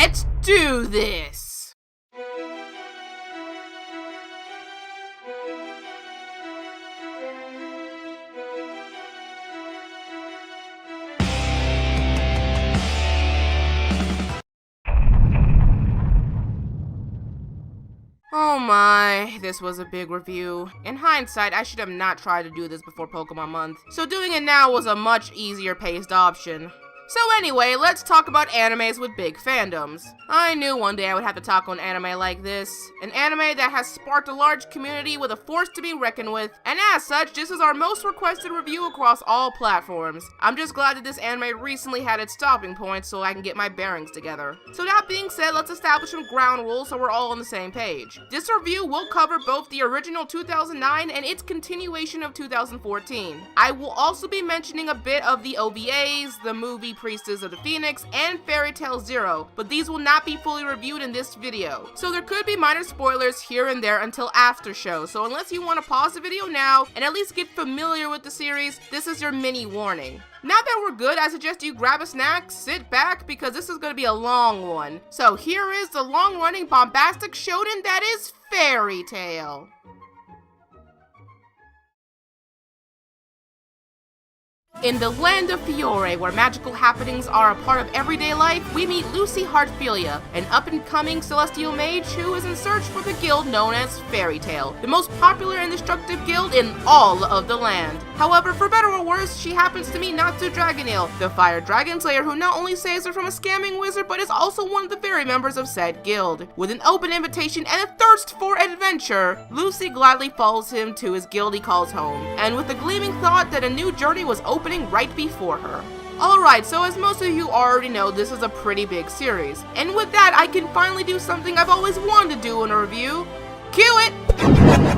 Let's do this! Oh my, this was a big review. In hindsight, I should have not tried to do this before Pokemon Month, so doing it now was a much easier paced option. So anyway, let's talk about animes with big fandoms. I knew one day I would have to talk on anime like this. An anime that has sparked a large community with a force to be reckoned with, and as such, this is our most requested review across all platforms. I'm just glad that this anime recently had its stopping point so I can get my bearings together. So that being said, let's establish some ground rules so we're all on the same page. This review will cover both the original 2009 and its continuation of 2014. I will also be mentioning a bit of the OVAs, the movie Priestess of the Phoenix, and Fairy Tail Zero, but these will not be fully reviewed in this video. So there could be minor spoilers here and there until after show, so unless you want to pause the video now and at least get familiar with the series, this is your mini warning. Now that we're good, I suggest you grab a snack, sit back, because this is going to be a long one. So here is the long-running bombastic shonen that is Fairy Tail. In the land of Fiore, where magical happenings are a part of everyday life, we meet Lucy Heartfilia, an up-and-coming celestial mage who is in search for the guild known as Fairy Tail, the most popular and destructive guild in all of the land. However, for better or worse, she happens to meet Natsu Dragoneel, the fire dragon slayer who not only saves her from a scamming wizard, but is also one of the very members of said guild. With an open invitation and a thirst for adventure, Lucy gladly follows him to his guild he calls home, and with the gleaming thought that a new journey was opening right before her. Alright, so as most of you already know, this is a pretty big series. And with that, I can finally do something I've always wanted to do in a review. Cue it!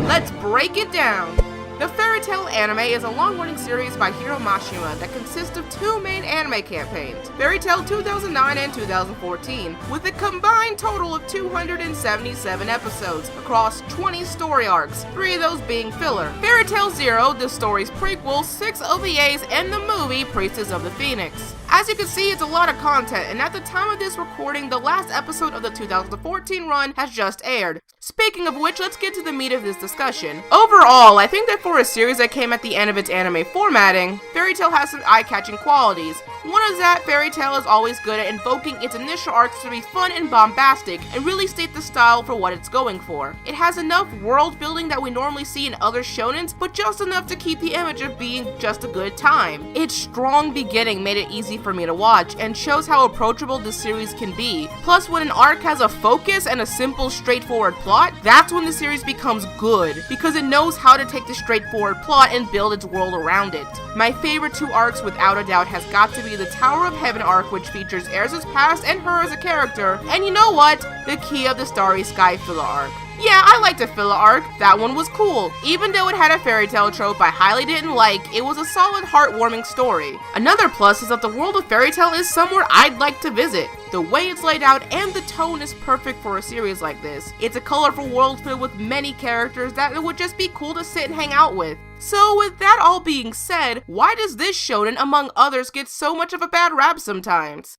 Let's break it down! The Fairy Tail anime is a long-running series by Hiro Mashima that consists of two main anime campaigns, Fairy Tail 2009 and 2014, with a combined total of 277 episodes across 20 story arcs, 3 of those being filler. Fairy Tail Zero, the story's prequel, 6 OVAs, and the movie Priestess of the Phoenix. As you can see, it's a lot of content, and at the time of this recording, the last episode of the 2014 run has just aired. Speaking of which, let's get to the meat of this discussion. Overall, I think that for a series that came at the end of its anime formatting, Fairy Tail has some eye-catching qualities. One is that Fairy Tail is always good at invoking its initial arcs to be fun and bombastic, and really state the style for what it's going for. It has enough world building that we normally see in other shonens, but just enough to keep the image of being just a good time. Its strong beginning made it easy for me to watch, and shows how approachable this series can be. Plus, when an arc has a focus and a simple, straightforward plot, that's when the series becomes good, because it knows how to take the straightforward plot and build its world around it. My favorite two arcs without a doubt has got to be the Tower of Heaven arc, which features Erza's past and her as a character, and you know what? The Key of the Starry Sky filler arc. Yeah, I liked the filler arc. That one was cool. Even though it had a fairy tale trope I highly didn't like, it was a solid, heartwarming story. Another plus is that the world of Fairy Tail is somewhere I'd like to visit. The way it's laid out and the tone is perfect for a series like this. It's a colorful world filled with many characters that it would just be cool to sit and hang out with. So with that all being said, why does this shonen, among others, get so much of a bad rap sometimes?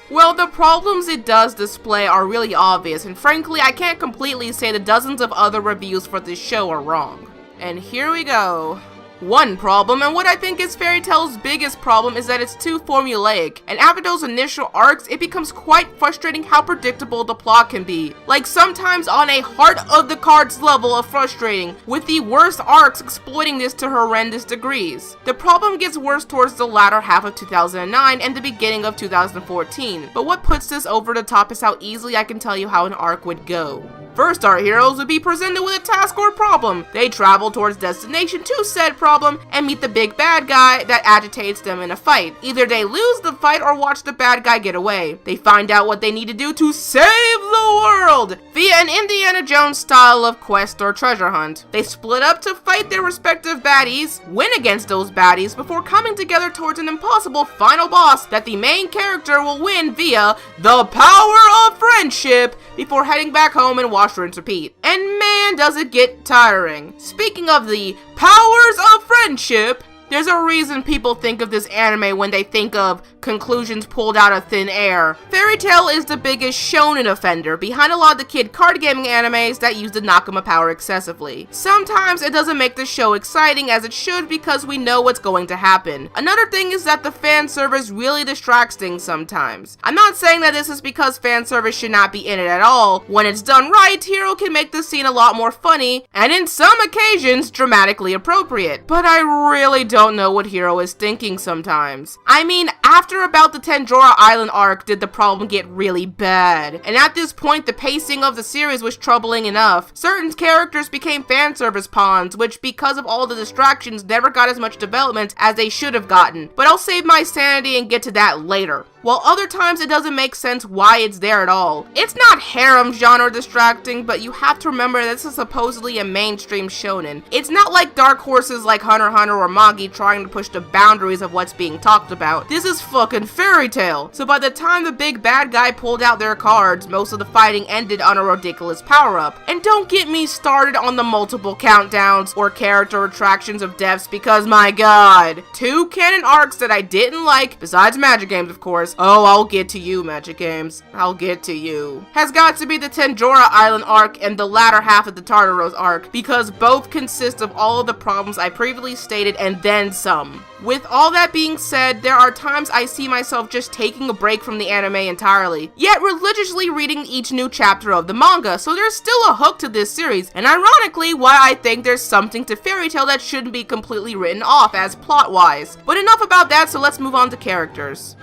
Well, the problems it does display are really obvious, and frankly, I can't completely say the dozens of other reviews for this show are wrong. And here we go. One problem, and what I think is Fairy Tail's biggest problem, is that it's too formulaic, and after those initial arcs, it becomes quite frustrating how predictable the plot can be. Like, sometimes on a heart-of-the-cards level of frustrating, with the worst arcs exploiting this to horrendous degrees. The problem gets worse towards the latter half of 2009 and the beginning of 2014, but what puts this over the top is how easily I can tell you how an arc would go. First, our heroes would be presented with a task or problem. They travel towards destination to said problem and meet the big bad guy that agitates them in a fight. Either they lose the fight or watch the bad guy get away. They find out what they need to do to save the world via an Indiana Jones style of quest or treasure hunt. They split up to fight their respective baddies, win against those baddies before coming together towards an impossible final boss that the main character will win via the power of friendship before heading back home and wash, rinse, repeat. And man, does it get tiring. Speaking of the powers of friendship, There's a reason people think of this anime when they think of conclusions pulled out of thin air. Fairy Tail is the biggest shonen offender, behind a lot of the kid card gaming animes that use the Nakama power excessively. Sometimes it doesn't make the show exciting as it should because we know what's going to happen. Another thing is that the fan service really distracts things sometimes. I'm not saying that this is because fan service should not be in it at all. When it's done right, Hiro can make the scene a lot more funny, and in some occasions, dramatically appropriate. But I really don't know what Hiro is thinking sometimes. I mean, after about the Tanjora Island arc did the problem get really bad, and at this point the pacing of the series was troubling enough. Certain characters became fan service pawns, which because of all the distractions never got as much development as they should have gotten, but I'll save my sanity and get to that later. While other times it doesn't make sense why it's there at all. It's not harem genre distracting, but you have to remember this is supposedly a mainstream shonen. It's not like dark horses like Hunter x Hunter or Magi trying to push the boundaries of what's being talked about. This is fucking Fairy Tail. So by the time the big bad guy pulled out their cards, most of the fighting ended on a ridiculous power-up. And don't get me started on the multiple countdowns or character attractions of deaths because my god. 2 canon arcs that I didn't like, besides Magic Games of course, oh, I'll get to you, Magic Games. I'll get to you. Has got to be the Tanjora Island arc and the latter half of the Tartaros arc, because both consist of all of the problems I previously stated and then some. With all that being said, there are times I see myself just taking a break from the anime entirely, yet religiously reading each new chapter of the manga, so there's still a hook to this series, and ironically, why I think there's something to Fairy Tail that shouldn't be completely written off as plot-wise. But enough about that, so let's move on to characters.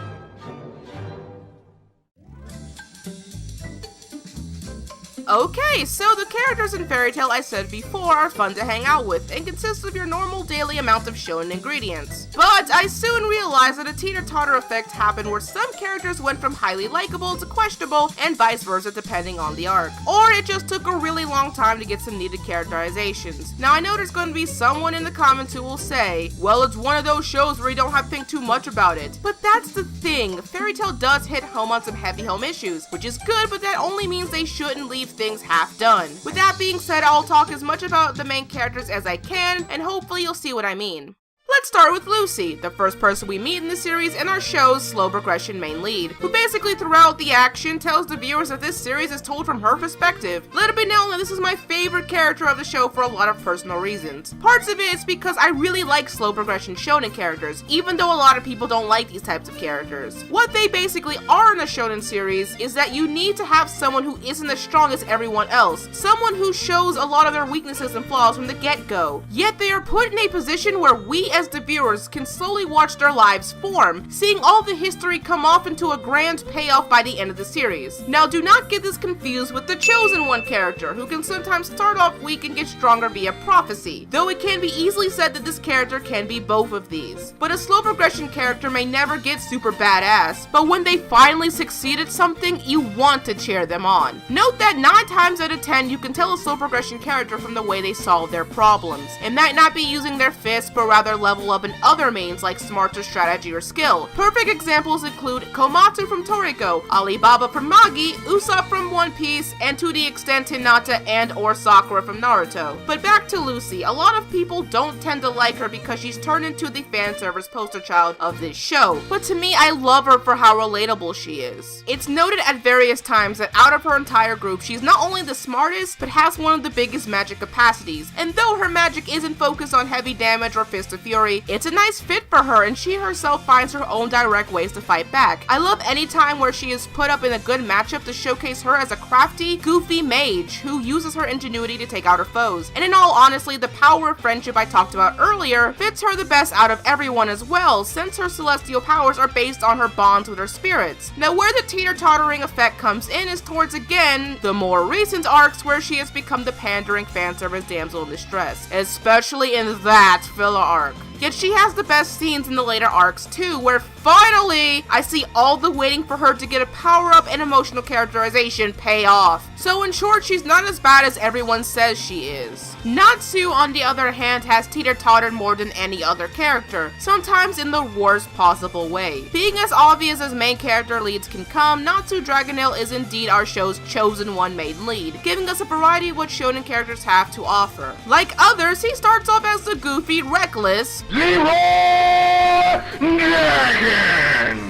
Okay, so the characters in Fairy Tail I said before are fun to hang out with and consist of your normal daily amount of shonen ingredients. But I soon realized that a teeter-totter effect happened where some characters went from highly likable to questionable and vice versa depending on the arc. Or it just took a really long time to get some needed characterizations. Now I know there's going to be someone in the comments who will say, well, it's one of those shows where you don't have to think too much about it. But that's the thing, Fairy Tail does hit home on some heavy home issues, which is good, but that only means they shouldn't leave things half done. With that being said, I'll talk as much about the main characters as I can, and hopefully you'll see what I mean. Let's start with Lucy, the first person we meet in the series and our show's slow progression main lead, who basically throughout the action tells the viewers that this series is told from her perspective. Let it be known that this is my favorite character of the show for a lot of personal reasons. Parts of it is because I really like slow progression shonen characters, even though a lot of people don't like these types of characters. What they basically are in a shonen series is that you need to have someone who isn't as strong as everyone else, someone who shows a lot of their weaknesses and flaws from the get-go, yet they are put in a position where we as the viewers can slowly watch their lives form, seeing all the history come off into a grand payoff by the end of the series. Now do not get this confused with the Chosen One character, who can sometimes start off weak and get stronger via prophecy, though it can be easily said that this character can be both of these. But a slow progression character may never get super badass, but when they finally succeed at something, you want to cheer them on. Note that 9 times out of 10 you can tell a slow progression character from the way they solve their problems. It might not be using their fists, but rather level up in other means like smarter strategy or skill. Perfect examples include Komatsu from Toriko, Alibaba from Magi, Usopp from One Piece, and to the extent Hinata and or Sakura from Naruto. But back to Lucy, a lot of people don't tend to like her because she's turned into the fan service poster child of this show, but to me I love her for how relatable she is. It's noted at various times that out of her entire group she's not only the smartest, but has one of the biggest magic capacities, and though her magic isn't focused on heavy damage or Fist of Fury, it's a nice fit for her and she herself finds her own direct ways to fight back. I love any time where she is put up in a good matchup to showcase her as a crafty, goofy mage who uses her ingenuity to take out her foes. And in all honesty, the power of friendship I talked about earlier fits her the best out of everyone as well, since her celestial powers are based on her bonds with her spirits. Now where the teeter-tottering effect comes in is towards, again, the more recent arcs where she has become the pandering fanservice damsel in distress, especially in that filler arc. Yet she has the best scenes in the later arcs too, where finally I see all the waiting for her to get a power-up and emotional characterization pay off. So in short, she's not as bad as everyone says she is. Natsu, on the other hand, has teeter-tottered more than any other character, sometimes in the worst possible way. Being as obvious as main character leads can come, Natsu Dragonale is indeed our show's chosen one main lead, giving us a variety of what shonen characters have to offer. Like others, he starts off as the goofy, reckless, Leroy Jenkins!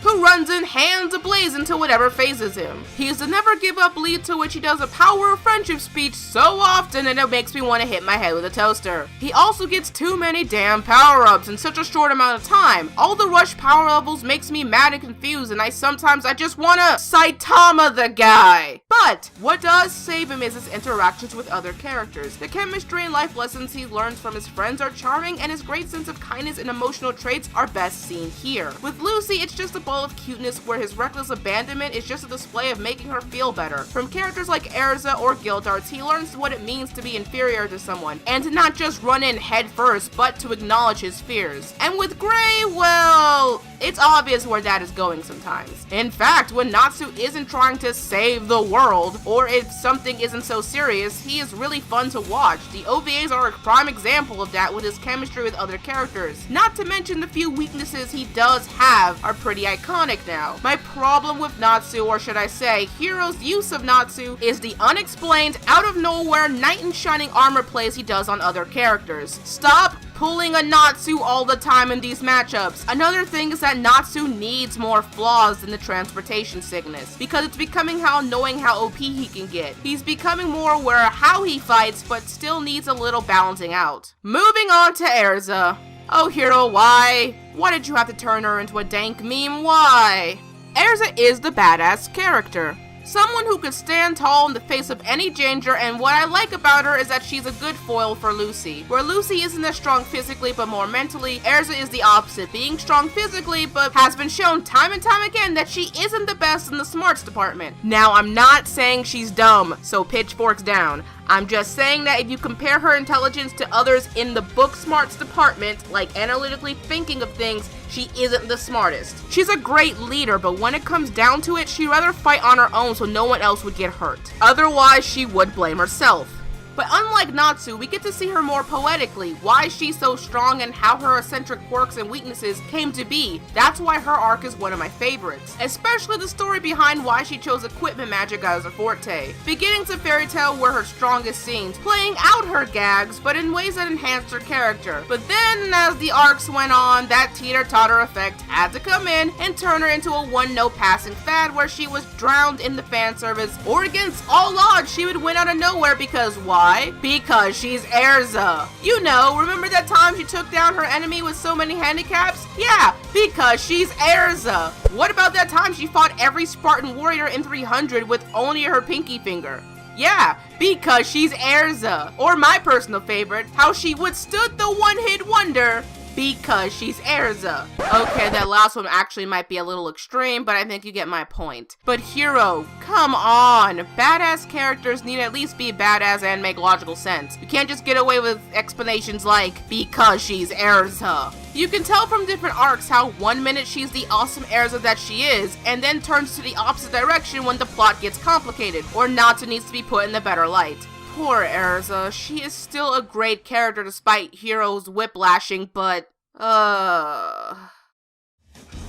Who runs in hands ablaze into whatever phases him. He's the never give up lead, to which he does a power of friendship speech so often and it makes me want to hit my head with a toaster. He also gets too many damn power-ups in such a short amount of time. All the rush power levels makes me mad and confused, and sometimes I just wanna Saitama the guy. But what does save him is his interactions with other characters. The chemistry and life lessons he learns from his friends are charming, and his great sense of kindness and emotional traits are best seen here. With Lucy, it's just a ball of cuteness where his reckless abandonment is just a display of making her feel better. From characters like Erza or Gildarts, he learns what it means to be inferior to someone, and to not just run in head first, but to acknowledge his fears. And with Gray, well, it's obvious where that is going sometimes. In fact, when Natsu isn't trying to save the world, or if something isn't so serious, he is really fun to watch. The OVAs are a prime example of that with his chemistry with other characters. Not to mention the few weaknesses he does have are pretty iconic now. My problem with Natsu, or should I say, Hiro's use of Natsu, is the unexplained, out of nowhere, knight in shining armor plays he does on other characters. Stop pulling a Natsu all the time in these matchups. Another thing is that Natsu needs more flaws than the transportation sickness, because it's becoming how annoying how OP he can get. He's becoming more aware of how he fights, but still needs a little balancing out. Moving on to Erza. Oh Hiro, why? Why did you have to turn her into a dank meme? Why? Erza is the badass character. Someone who could stand tall in the face of any danger, and what I like about her is that she's a good foil for Lucy. Where Lucy isn't as strong physically but more mentally, Erza is the opposite, being strong physically but has been shown time and time again that she isn't the best in the smarts department. Now, I'm not saying she's dumb, so pitchforks down. I'm just saying that if you compare her intelligence to others in the book smarts department, like analytically thinking of things, she isn't the smartest. She's a great leader, but when it comes down to it, she'd rather fight on her own so no one else would get hurt. Otherwise, she would blame herself. But unlike Natsu, we get to see her more poetically, why she's so strong and how her eccentric quirks and weaknesses came to be. That's why her arc is one of my favorites, especially the story behind why she chose equipment magic as her forte. Beginning to Fairy Tail were her strongest scenes, playing out her gags, but in ways that enhanced her character. But then, as the arcs went on, that teeter-totter effect had to come in and turn her into a one-note passing fad where she was drowned in the fan service, or against all odds, she would win out of nowhere because why? Because she's Erza. You know, remember that time she took down her enemy with so many handicaps? Yeah, because she's Erza. What about that time she fought every Spartan warrior in 300 with only her pinky finger? Yeah, because she's Erza. Or my personal favorite, how she withstood the one-hit wonder because she's Erza. Okay, that last one actually might be a little extreme, but I think you get my point. But Hiro, come on. Badass characters need to at least be badass and make logical sense. You can't just get away with explanations like, because she's Erza. You can tell from different arcs how one minute she's the awesome Erza that she is, and then turns to the opposite direction when the plot gets complicated, or Natsu needs to be put in the better light. Poor Erza, she is still a great character despite Hiro's whiplashing, but, The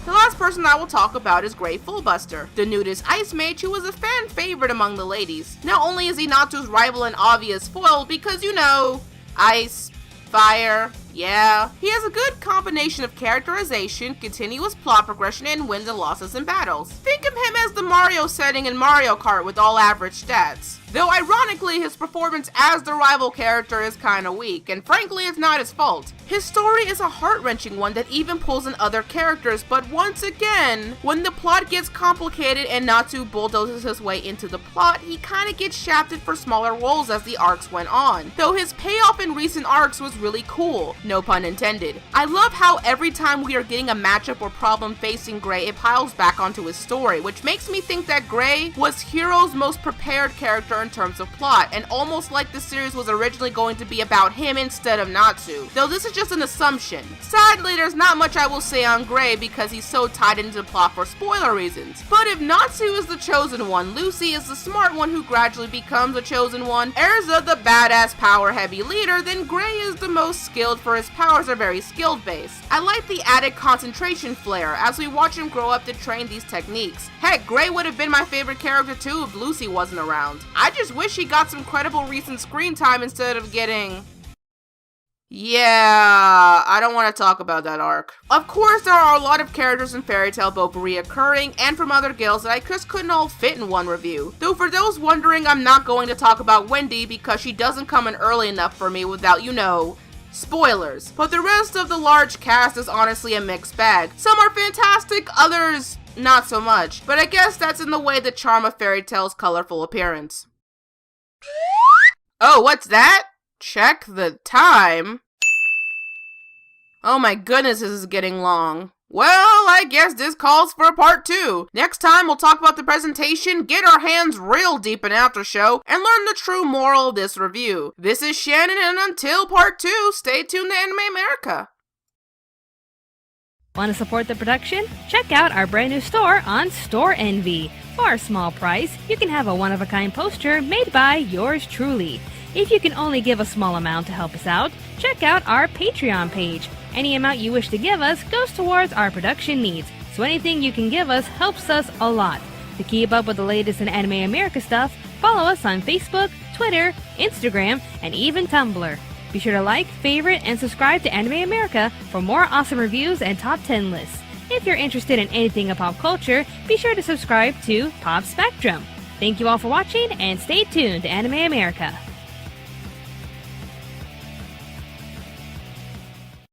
last person I will talk about is Gray Fullbuster, the nudist ice mage who was a fan favorite among the ladies. Not only is he Natsu's rival and obvious foil because, you know, ice, fire, yeah. He has a good combination of characterization, continuous plot progression, and wins and losses in battles. Think of him as the Mario setting in Mario Kart with all average stats. Though ironically, his performance as the rival character is kinda weak, and frankly it's not his fault. His story is a heart-wrenching one that even pulls in other characters, but once again, when the plot gets complicated and Natsu bulldozes his way into the plot, he kinda gets shafted for smaller roles as the arcs went on. Though his payoff in recent arcs was really cool, no pun intended. I love how every time we are getting a matchup or problem facing Gray, it piles back onto his story, which makes me think that Gray was Hiro's most prepared character in terms of plot, and almost like the series was originally going to be about him instead of Natsu, though this is just an assumption. Sadly, there's not much I will say on Gray because he's so tied into the plot for spoiler reasons. But if Natsu is the chosen one, Lucy is the smart one who gradually becomes a chosen one, Erza the badass power-heavy leader, then Gray is the most skilled for his powers are very skilled based. I like the added concentration flair as we watch him grow up to train these techniques. Heck, Gray would have been my favorite character too if Lucy wasn't around. I just wish he got some credible recent screen time instead of getting Yeah, I don't want to talk about that arc. Of course, there are a lot of characters in Fairy Tail, both reoccurring and from other guilds, that I just couldn't all fit in one review. Though for those wondering, I'm not going to talk about Wendy because she doesn't come in early enough for me without, spoilers. But the rest of the large cast is honestly a mixed bag. Some are fantastic, others not so much. But I guess that's in the way the charm of Fairy Tail's colorful appearance. Oh, what's that? Check the time. Oh my goodness, this is getting long. Well, I guess this calls for a part 2. Next time, we'll talk about the presentation, get our hands real deep in After Show, and learn the true moral of this review. This is Shannon, and until part 2, stay tuned to Anime America. Want to support the production? Check out our brand new store on Store Envy. For a small price, you can have a one-of-a-kind poster made by yours truly. If you can only give a small amount to help us out, check out our Patreon page. Any amount you wish to give us goes towards our production needs, so anything you can give us helps us a lot. To keep up with the latest in Anime America stuff, follow us on Facebook, Twitter, Instagram, and even Tumblr. Be sure to like, favorite, and subscribe to Anime America for more awesome reviews and top 10 lists. If you're interested in anything of pop culture, be sure to subscribe to Pop Spectrum. Thank you all for watching, and stay tuned to Anime America.